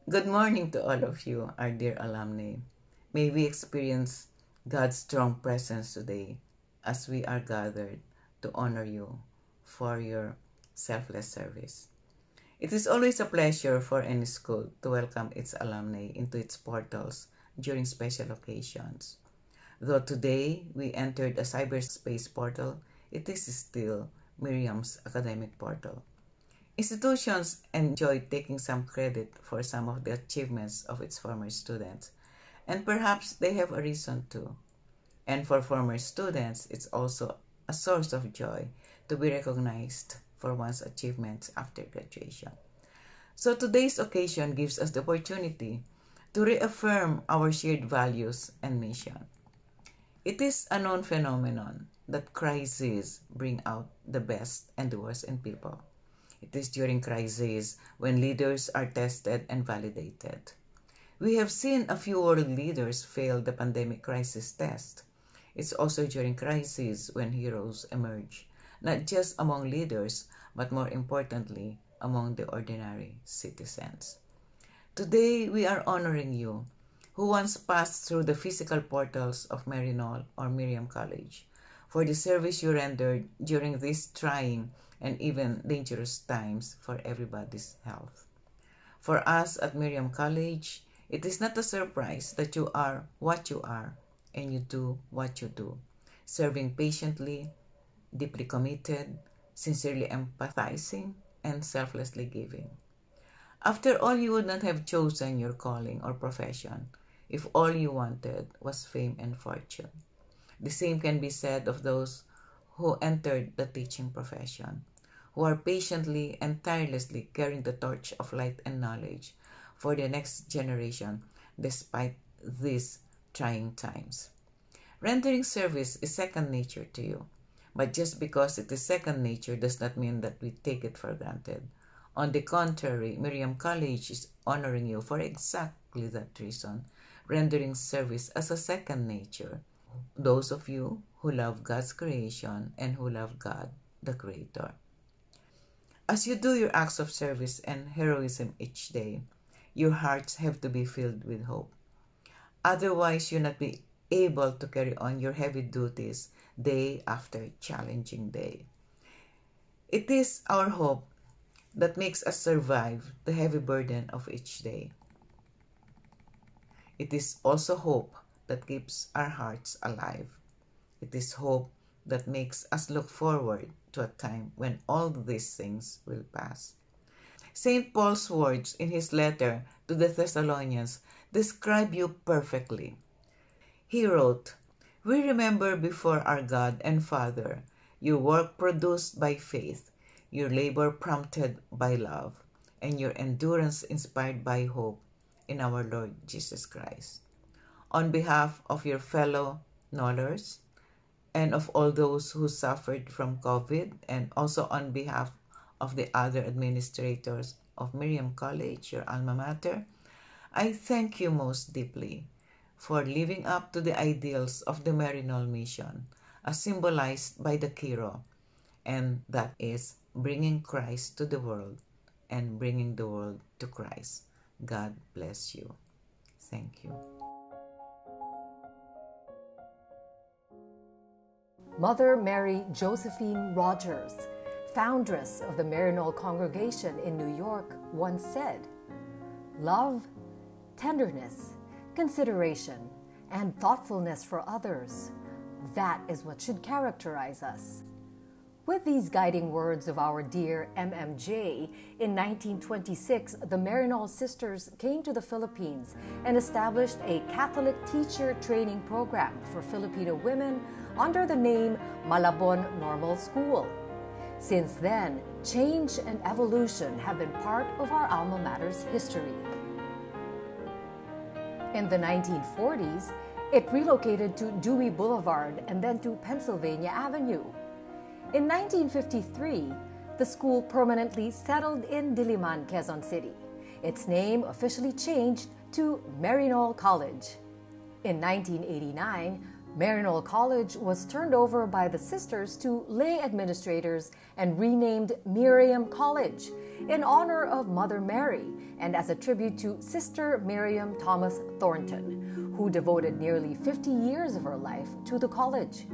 Good morning to all of you, our dear alumni. May we experience God's strong presence today as we are gathered to honor you for your selfless service. It is always a pleasure for any school to welcome its alumni into its portals during special occasions. Though today we entered a cyberspace portal, it is still Miriam's academic portal. Institutions enjoy taking some credit for some of the achievements of its former students, and perhaps they have a reason to. And for former students, it's also a source of joy to be recognized for one's achievements after graduation. So today's occasion gives us the opportunity to reaffirm our shared values and mission. It is a known phenomenon that crises bring out the best and the worst in people. It is during crises when leaders are tested and validated. We have seen a few world leaders fail the pandemic crisis test. It's also during crises when heroes emerge, not just among leaders, but more importantly, among the ordinary citizens. Today, we are honoring you, who once passed through the physical portals of Maryknoll or Miriam College, for the service you rendered during these trying and even dangerous times for everybody's health. For us at Miriam College, it is not a surprise that you are what you are and you do what you do, serving patiently, deeply committed, sincerely empathizing, and selflessly giving. After all, you would not have chosen your calling or profession if all you wanted was fame and fortune. The same can be said of those who entered the teaching profession, who are patiently and tirelessly carrying the torch of light and knowledge for the next generation despite these trying times. Rendering service is second nature to you, but just because it is second nature does not mean that we take it for granted. On the contrary, Miriam College is honoring you for exactly that reason, rendering service as a second nature. Those of you who love God's creation and who love God, the Creator. As you do your acts of service and heroism each day, your hearts have to be filled with hope. Otherwise, you'll not be able to carry on your heavy duties day after challenging day. It is our hope that makes us survive the heavy burden of each day. It is also hope that keeps our hearts alive. It is hope that makes us look forward to a time when all these things will pass. St. Paul's words in his letter to the Thessalonians describe you perfectly. He wrote, "We remember before our God and Father your work produced by faith, your labor prompted by love, and your endurance inspired by hope in our Lord Jesus Christ. On behalf of your fellow Knollers and of all those who suffered from COVID, and also on behalf of the other administrators of Miriam College, your alma mater, I thank you most deeply for living up to the ideals of the Maryknoll mission, as symbolized by the Kiro, and that is bringing Christ to the world and bringing the world to Christ. God bless you. Thank you." Mother Mary Josephine Rogers, foundress of the Maryknoll congregation in New York, once said, "Love, tenderness, consideration, and thoughtfulness for others, that is what should characterize us." With these guiding words of our dear MMJ, in 1926, the Maryknoll sisters came to the Philippines and established a Catholic teacher training program for Filipino women under the name Malabon Normal School. Since then, change and evolution have been part of our alma mater's history. In the 1940s, it relocated to Dewey Boulevard and then to Pennsylvania Avenue. In 1953, the school permanently settled in Diliman, Quezon City. Its name officially changed to Maryknoll College. In 1989, Maryknoll College was turned over by the sisters to lay administrators and renamed Miriam College in honor of Mother Mary and as a tribute to Sister Miriam Thomas Thornton, who devoted nearly 50 years of her life to the college.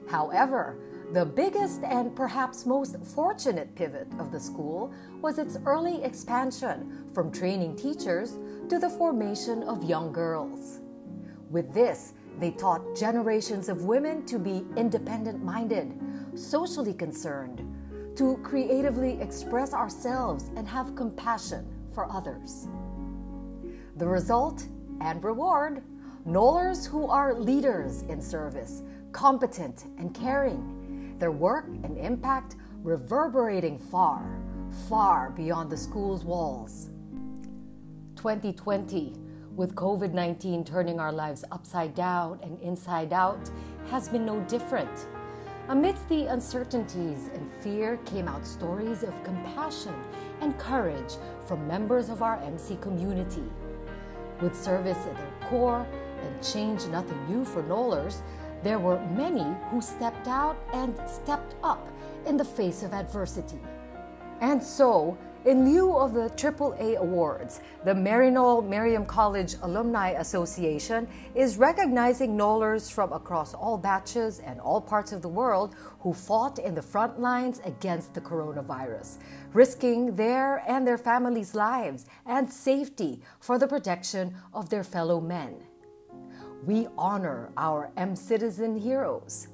However, the biggest and perhaps most fortunate pivot of the school was its early expansion from training teachers to the formation of young girls. With this, they taught generations of women to be independent-minded, socially concerned, to creatively express ourselves and have compassion for others. The result and reward: Knollers who are leaders in service, competent and caring, their work and impact reverberating far, far beyond the school's walls. 2020, with COVID-19 turning our lives upside down and inside out, has been no different. Amidst the uncertainties and fear came out stories of compassion and courage from members of our MC community. With service at their core and change nothing new for Knollers, there were many who stepped out and stepped up in the face of adversity. And so, in lieu of the AAA awards, the Maryknoll Miriam College Alumni Association is recognizing Knollers from across all batches and all parts of the world who fought in the front lines against the coronavirus, risking their and their families' lives and safety for the protection of their fellow men. We honor our MCitizen heroes.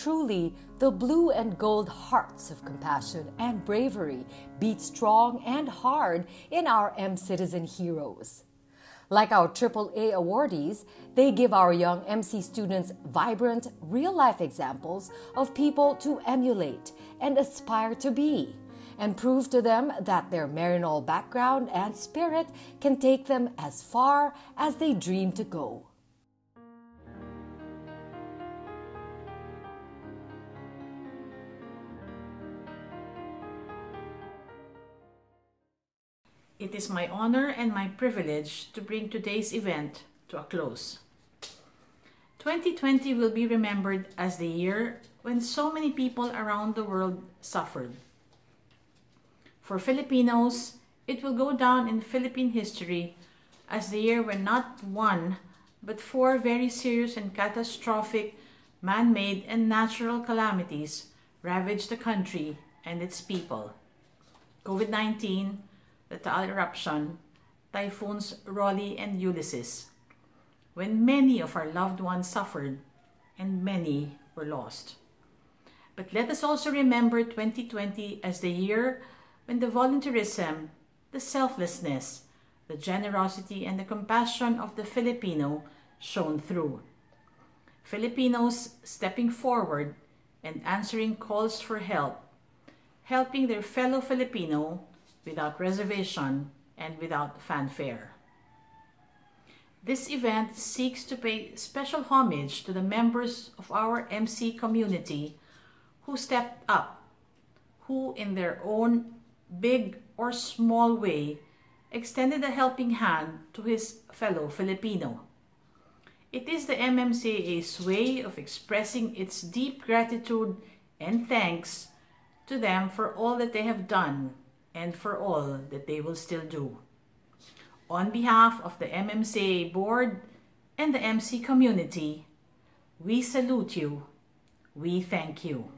truly, the blue and gold hearts of compassion and bravery beat strong and hard in our MCitizen heroes. Like our AAA awardees, they give our young MC students vibrant, real-life examples of people to emulate and aspire to be, and prove to them that their Maryknoll background and spirit can take them as far as they dream to go. It is my honor and my privilege to bring today's event to a close. 2020 will be remembered as the year when so many people around the world suffered. For Filipinos, it will go down in Philippine history as the year when not one, but 4 very serious and catastrophic man-made and natural calamities ravaged the country and its people. COVID-19, the Taal eruption, typhoons Rolly and Ulysses, when many of our loved ones suffered and many were lost. But let us also remember 2020 as the year when the volunteerism, the selflessness, the generosity, and the compassion of the Filipino shone through. Filipinos stepping forward and answering calls for help, helping their fellow Filipino without reservation and without fanfare. This event seeks to pay special homage to the members of our MC community who stepped up, who in their own big or small way extended a helping hand to his fellow Filipino. It is the MMCAA's way of expressing its deep gratitude and thanks to them for all that they have done and for all that they will still do. On behalf of the MMCAA board and the MC community, we salute you. We thank you.